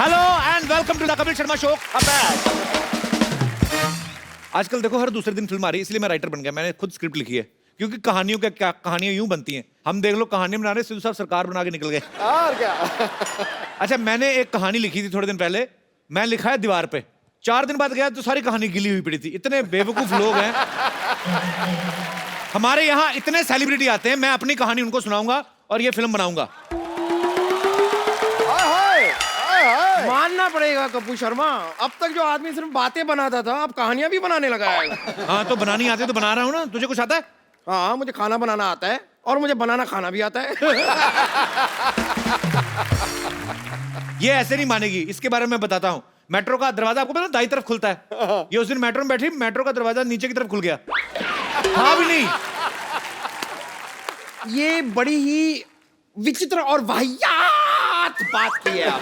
Speaker 8: hello and welcome to the Kapil Sharma show. आजकल देखो हर दूसरे दिन फिल्म आ रही है, इसलिए मैं राइटर बन गया। मैंने खुद स्क्रिप्ट लिखी है, क्योंकि कहानियों का क्या, कहानियां यूं बनती हैं। हम देख लो कहानियां बना रहे, सिद्धू साहब सरकार बना के निकल गए।
Speaker 6: और क्या?
Speaker 8: अच्छा, मैंने एक कहानी लिखी थी थोड़े दिन पहले, मैं लिखा है दीवार पे, 4 दिन बाद गया तो सारी कहानी गिली हुई पड़ी थी। इतने बेवकूफ लोग हैं हमारे यहाँ, इतने सेलिब्रिटी आते हैं, मैं अपनी कहानी उनको सुनाऊंगा और ये फिल्म बनाऊंगा।
Speaker 6: मानना पड़ेगा कपूर शर्मा, अब तक जो आदमी सिर्फ बातें बनाता था, अब कहानियां भी बनाने लगा है।
Speaker 8: हाँ तो बनानी आती है तो बना रहा हूँ ना। तुझे कुछ आता है?
Speaker 6: हाँ, मुझे खाना बनाना आता है, और मुझे बनाना खाना भी आता है।
Speaker 8: ये ऐसे नहीं मानेगी, इसके बारे में बताता हूँ। मेट्रो का दरवाजा आपको पता है दाई तरफ खुलता है। ये उस दिन मेट्रो में बैठी, मेट्रो का दरवाजा नीचे की तरफ खुल गया। हाँ भी नहीं।
Speaker 6: ये बड़ी ही विचित्र और वाहियात बात की है आप।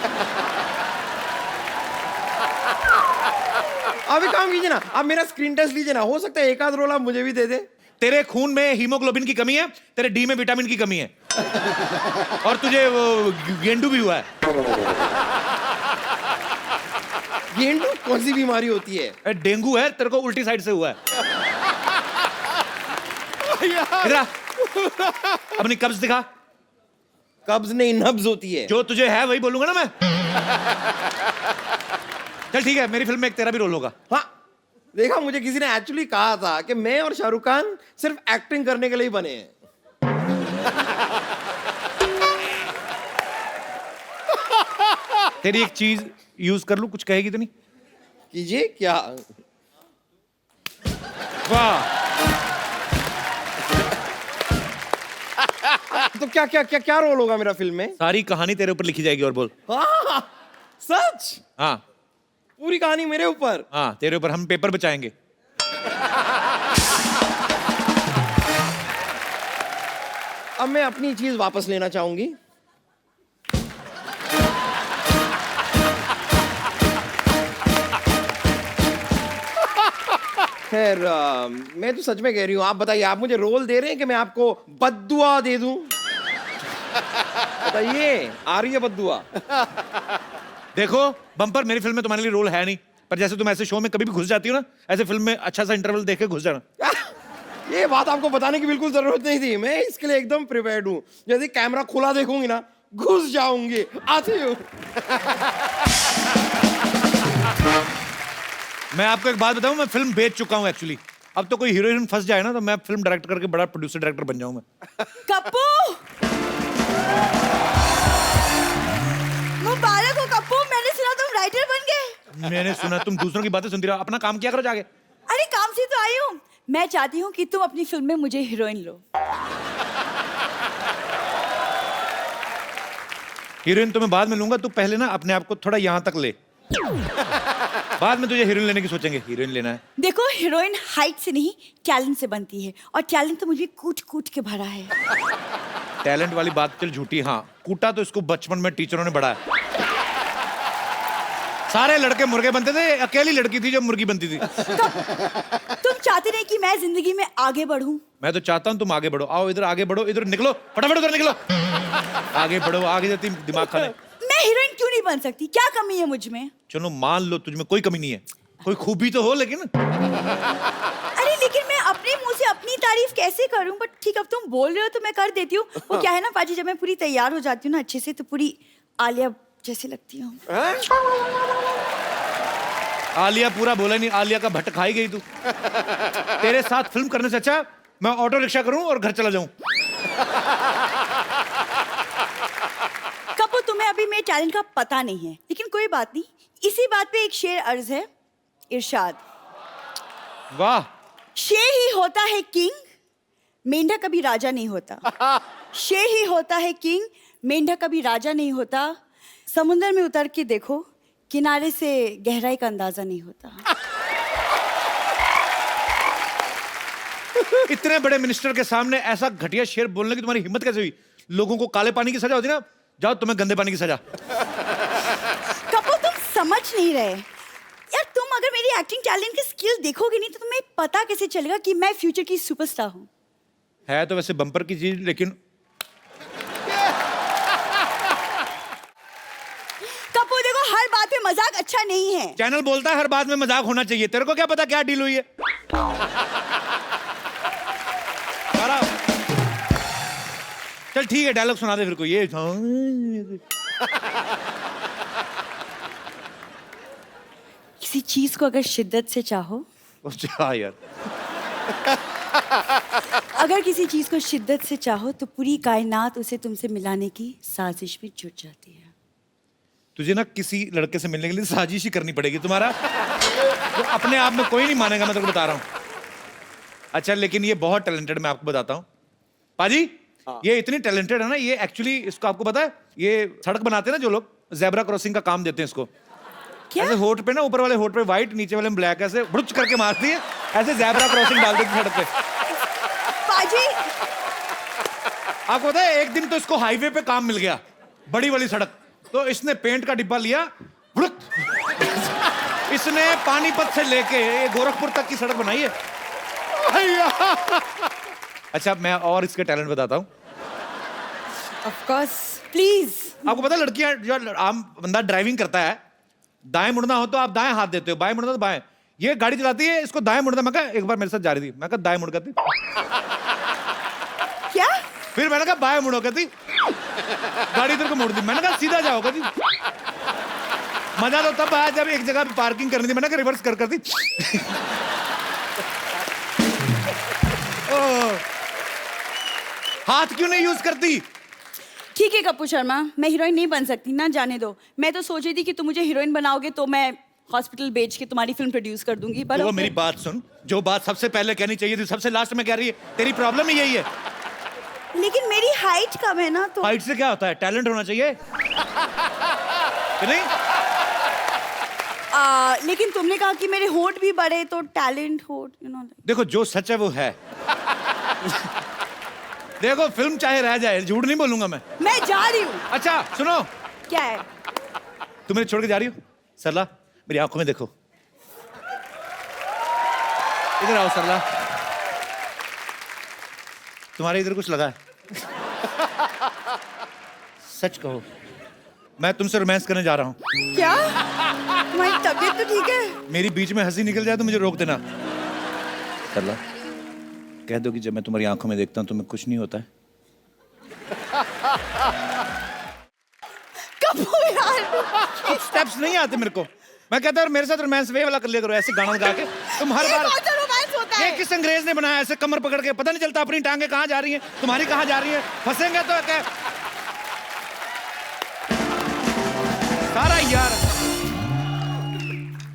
Speaker 6: आप एक काम कीजिए ना, आप मेरा स्क्रीन टेस्ट लीजिए ना, हो सकता है एक आध रोल आप मुझे भी दे दे।
Speaker 8: तेरे खून में हीमोग्लोबिन की कमी है, तेरे डी में विटामिन की कमी है, और तुझे वो गेंडू भी हुआ है।
Speaker 6: गेंडू कौन सी बीमारी होती है?
Speaker 8: डेंगू है, तेरे को उल्टी साइड से हुआ है। इधर आ, अपनी कब्ज दिखा।
Speaker 6: कब्ज नहीं, नब्ज होती है।
Speaker 8: जो तुझे है वही बोलूंगा ना मैं। चल ठीक है, मेरी फिल्म में एक तेरा भी रोल होगा।
Speaker 6: हाँ देखा, मुझे किसी ने एक्चुअली कहा था कि मैं और शाहरुख खान सिर्फ एक्टिंग करने के लिए ही बने हैं।
Speaker 8: तेरी एक चीज यूज कर लूं, कुछ कहेगी तो नहीं?
Speaker 6: कीजिए। क्या?
Speaker 8: वाह।
Speaker 6: तो क्या क्या क्या क्या रोल होगा मेरा फिल्म में?
Speaker 8: सारी कहानी तेरे ऊपर लिखी जाएगी। और बोल।
Speaker 6: हाँ, सच?
Speaker 8: हाँ,
Speaker 6: पूरी कहानी मेरे ऊपर?
Speaker 8: हाँ तेरे ऊपर। हम पेपर बचाएंगे।
Speaker 6: अब मैं अपनी चीज वापस लेना चाहूंगी। खैर मैं तो सच में कह रही हूं। आप बताइए, आप मुझे रोल दे रहे हैं कि मैं आपको बद्दुआ दे दूं? बताइए, आ रही है बद्दुआ?
Speaker 8: देखो बम्पर, मेरी फिल्म में तुम्हारे लिए रोल है नहीं, पर जैसे तुम ऐसे शो में कभी भी घुस जाती हो ना, ऐसे फिल्म में अच्छा सा इंटरवल देख के घुस जाना।
Speaker 6: ये बात आपको बताने की बिल्कुल जरूरत नहीं थी। मैं इसके लिए एकदम प्रिपेयर्ड हूं। यदि कैमरा खुला देखूंगी ना, घुस जाऊंगी। आती हूँ।
Speaker 8: मैं आपको एक बात बताऊं, मैं फिल्म बेच चुका हूं एक्चुअली। अब तो कोई हीरोइन फंस जाए ना, तो मैं फिल्म डायरेक्ट करके बड़ा प्रोड्यूसर डायरेक्टर बन जाऊं मैं।
Speaker 2: कप्पू, मुबारक हो कप्पू, मैंने सुना तुम राइटर बन गए।
Speaker 8: मैंने सुना तुम दूसरों की बातें सुनती रहो, अपना काम किया करो जाके।
Speaker 2: अरे काम से तो आई हूँ। मैं चाहती हूँ कि तुम अपनी फिल्म में मुझे हीरोइन लो।
Speaker 8: हीरोइन तो मैं बाद में लूंगा, तू पहले ना अपने आप को थोड़ा यहाँ तक ले, बाद में तुझे हीरोइन लेने की सोचेंगे। हीरोइन लेना है।
Speaker 2: देखो, हीरोइन हाइट से नहीं टैलेंट से बनती है, और टैलेंट तो मुझे कूट कूट के भरा है।
Speaker 8: टैलेंट वाली बात चल झूठी। हाँ, कूटा तो इसको बचपन में टीचरों ने बढ़ाया। सारे लड़के मुर्गे बनते थे, अकेली लड़की थी जो मुर्गी बनती थी।
Speaker 2: तुम चाहते नहीं कि मैं जिंदगी में आगे बढ़ूं?
Speaker 8: मैं तो चाहता हूं तुम आगे बढ़ो। आओ इधर, आगे बढ़ो, इधर निकलो, फटाफट उधर निकलो। आगे बढ़ो, आगे जाती दिमाग खाने।
Speaker 2: मैं हीरोइन क्यों नहीं बन सकती? क्या कमी है मुझ में?
Speaker 8: चलो मान लो तुझ में कोई कमी नहीं है, कोई खूबी तो हो लेकिन।
Speaker 2: अरे लेकिन मैं अपने मुंह से अपनी तारीफ कैसे करूं? बट ठीक, अब तुम बोल रहे हो तो मैं कर देती हूँ। वो क्या है ना पाजी, जब मैं पूरी तैयार हो जाती हूँ ना अच्छे से, तो पूरी आलिया जैसे लगती हूँ।
Speaker 8: आलिया पूरा बोला नहीं, आलिया का भट्ट खाई गई तू। तेरे साथ फिल्म करने से अच्छा मैं ऑटो रिक्शा करूं और घर चला जाऊं।
Speaker 2: कपूर, तुम्हें अभी मेरे टैलेंट का पता नहीं है, लेकिन कोई बात नहीं। इसी बात पे एक शेर अर्ज है, इरशाद।
Speaker 8: वाह।
Speaker 2: शेर ही होता है किंग, मेंढक कभी राजा नहीं होता। शेर ही होता है किंग, मेंढक कभी राजा नहीं होता। समुंदर में उतर के देखो, किनारे से गहराई का अंदाजा नहीं होता।
Speaker 8: इतने बड़े मिनिस्टर के सामने ऐसा घटिया शेर बोलने की तुम्हारी हिम्मत कैसे हुई? लोगों को काले पानी की सजा होती ना, जाओ तुम्हें गंदे पानी की सजा।
Speaker 2: कपूर, तुम समझ नहीं रहे यार। तुम अगर मेरी एक्टिंग टैलेंट की स्किल देखोगे नहीं, तो तुम्हें पता कैसे चलेगा कि मैं फ्यूचर की सुपरस्टार हूँ?
Speaker 8: है तो वैसे बम्पर की चीज, लेकिन
Speaker 2: कपूर देखो, हर बात पे मजाक अच्छा नहीं है।
Speaker 8: चैनल बोलता है हर बात में मजाक होना चाहिए। तेरे को क्या पता क्या डील हुई है? चल ठीक है, डायलॉग सुना दे फिर कोई। ये
Speaker 2: किसी चीज को अगर शिद्दत से चाहो,
Speaker 8: यार,
Speaker 2: अगर किसी चीज को शिद्दत से चाहो तो पूरी कायनात उसे तुमसे मिलाने की साजिश में जुट जाती है।
Speaker 8: तुझे ना किसी लड़के से मिलने के लिए साजिश ही करनी पड़ेगी तुम्हारा, तो अपने आप में कोई नहीं मानेगा, मैं तेरे को बता रहा हूँ। अच्छा, लेकिन ये बहुत टैलेंटेड, मैं आपको बताता हूँ पाजी। ये इतनी टैलेंटेड है ना, ये एक्चुअली, इसको आपको पता है, ये सड़क बनाते हैं ना जो लोग, जेब्रा क्रॉसिंग का काम देते हैं इसको। ऐसे होठ पे ना, ऊपर वाले होठ पे व्हाइट, नीचे वाले में ब्लैक, ऐसे बुड़च करके मारती है, ऐसे ज़ेब्रा क्रॉसिंग डाल देती सड़क पे।
Speaker 2: पाजी
Speaker 8: आपको पता है एक दिन तो इसको हाईवे पे काम मिल गया, बड़ी वाली सड़क, तो इसने पेंट का डिब्बा लिया, बुड़क, इसने पानीपत से लेके ये गोरखपुर तक की सड़क बनाई है। अच्छा मैं और इसके टैलेंट बताता हूँ।
Speaker 2: Of course, please.
Speaker 8: आपको पता है लड़कियां, जो आम बंदा ड्राइविंग करता है, दाएं मुड़ना हो तो आप दाएं हाथ देते हो, बाएं मुड़ना तो बाएं। ये गाड़ी चलाती है, इसको दाएं मुड़ना, मैं कहा एक बार मेरे साथ जा रही थी, मैं कहा दाएं मुड़ कहती,
Speaker 2: क्या?
Speaker 8: फिर मैंने कहा बाएं मुड़ो कहती, गाड़ी इधर को मोड़ दी, मैंने कहा सीधा जाओ कहती। मजा तो तब आया जब एक जगह पे पार्किंग करनी थी, मैंने कहा रिवर्स कर दी। हाथ क्यों नहीं यूज करती?
Speaker 2: ठीक है कपूर शर्मा, मैं हीरोइन नहीं बन सकती ना, जाने दो। मैं तो सोच रही थी कि तुम मुझे हीरोइन बनाओगे तो मैं हॉस्पिटल बेच के तुम्हारी फिल्म प्रोड्यूस कर दूंगी। पर
Speaker 8: तो मेरी बात सुन, जो बात सबसे पहले कहनी चाहिए थी सबसे लास्ट में कह रही है। तेरी प्रॉब्लम ही यही है।
Speaker 2: लेकिन मेरी हाइट कम है ना, तो
Speaker 8: हाइट से क्या होता है, टैलेंट होना चाहिए कि नहीं?
Speaker 2: लेकिन तुमने कहा कि मेरे होठ भी बड़े, तो टैलेंट होठ, यू नो।
Speaker 8: देखो जो सच है वो है। देखो फिल्म चाहे रह जाए, झूठ नहीं बोलूंगा मैं
Speaker 2: जा रही हूँ।
Speaker 8: अच्छा सुनो,
Speaker 2: क्या है?
Speaker 8: तुम मेरे छोड़ के जा रही हो? सरला मेरी आंखों में देखो, इधर आओ सरला, तुम्हारे इधर कुछ लगा है? सच कहो, मैं तुमसे रोमांस करने जा रहा हूँ।
Speaker 2: क्या? तुम्हारी तबीयत तो ठीक है?
Speaker 8: मेरी बीच में हंसी निकल जाए तो मुझे रोक देना। सरला कह दो कि जब मैं तुम्हारी आंखों में देखता हूँ तुम्हें कुछ नहीं होता है।
Speaker 2: कपूर यार,
Speaker 8: स्टेप्स नहीं आते मेरे को। मैं कहता हूँ मेरे साथ रोमांस वे वाला कर लिया करो, ऐसे गाना गा के। तुम हर बार
Speaker 2: रोमांस होता है।
Speaker 8: ये किस अंग्रेज ने बनाया ऐसे कमर पकड़ के, पता नहीं चलता अपनी टांगे कहाँ जा रही हैं, तुम्हारी कहाँ जा रही हैं। फंसेंगे तो क्या सारा यार,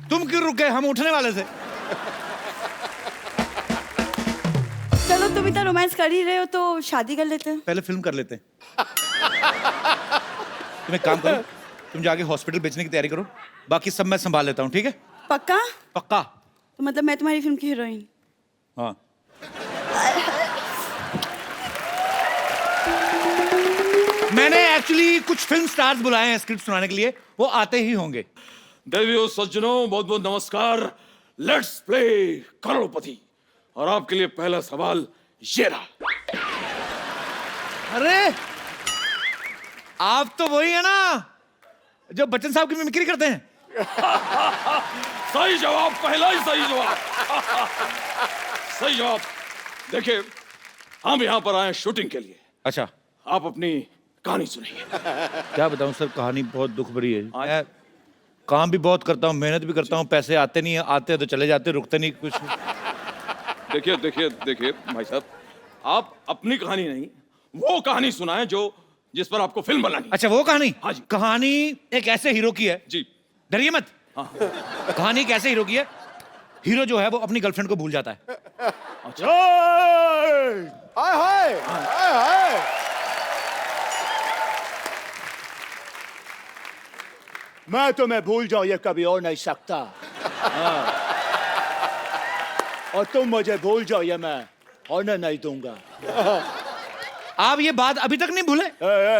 Speaker 8: तुम क्यों रुक गए, हम उठने वाले थे।
Speaker 2: चलो तुम इतना रोमांस कर ही रहे हो तो शादी कर लेते हैं।
Speaker 8: पहले फिल्म कर लेते हैं। तुम एक काम करो, तुम जाके हॉस्पिटल बेचने की तैयारी करो, बाकी सब मैं संभाल लेता हूँ, ठीक है?
Speaker 2: पक्का?
Speaker 8: पक्का।
Speaker 2: तो मतलब मैं तुम्हारी फिल्म की हीरोइन?
Speaker 8: हाँ। मैंने एक्चुअली कुछ फिल्म स्टार्स बुलाए हैं स्क्रिप्ट सुनाने के लिए, वो आते ही होंगे।
Speaker 4: देवियों सज्जनों, बहुत बहुत नमस्कार। लेट्स प्ले करोड़पति। और आपके लिए पहला सवाल ये रहा।
Speaker 8: अरे आप तो वही है ना जो बच्चन साहब की मिमिक्री करते हैं।
Speaker 4: सही जवाब, पहला ही सही जवाब। सही जवाब। देखिए हम यहाँ पर आए शूटिंग के लिए।
Speaker 8: अच्छा,
Speaker 4: आप अपनी कहानी सुनिए।
Speaker 8: क्या बताऊं सर, कहानी बहुत दुख भरी है। मैं काम भी बहुत करता हूँ, मेहनत भी करता हूँ, पैसे आते नहीं है, आते हैं तो चले जाते, रुकते नहीं कुछ।
Speaker 4: देखिए देखिए देखिए भाई साहब, आप अपनी कहानी नहीं वो कहानी सुनाएं जो जिस पर आपको फिल्म बनानी।
Speaker 8: अच्छा वो कहानी?
Speaker 4: हाँ जी।
Speaker 8: कहानी एक ऐसे हीरो की है
Speaker 4: जी,
Speaker 8: डरिए मत।
Speaker 4: हाँ।
Speaker 8: कहानी एक ऐसे हीरो की है, हीरो जो है वो अपनी गर्लफ्रेंड को भूल जाता है।
Speaker 3: अच्छा। हाय हाय हाय हाय। मैं तुम्हें भूल जाऊं ये कभी हो नहीं सकता। हाँ। और तुम मुझे भूल जाओ ये मैं होने नहीं दूंगा।
Speaker 8: आप ये बात अभी तक नहीं भूले?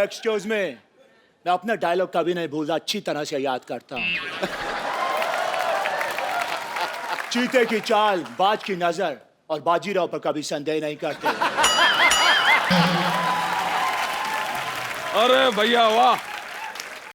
Speaker 3: एक्सक्यूज मी, मैं अपने डायलॉग कभी नहीं भूलता, अच्छी तरह से याद करता हूँ। चीते की चाल, बाज की नजर और बाजीराव पर कभी संदेह नहीं करते।
Speaker 4: अरे भैया वाह,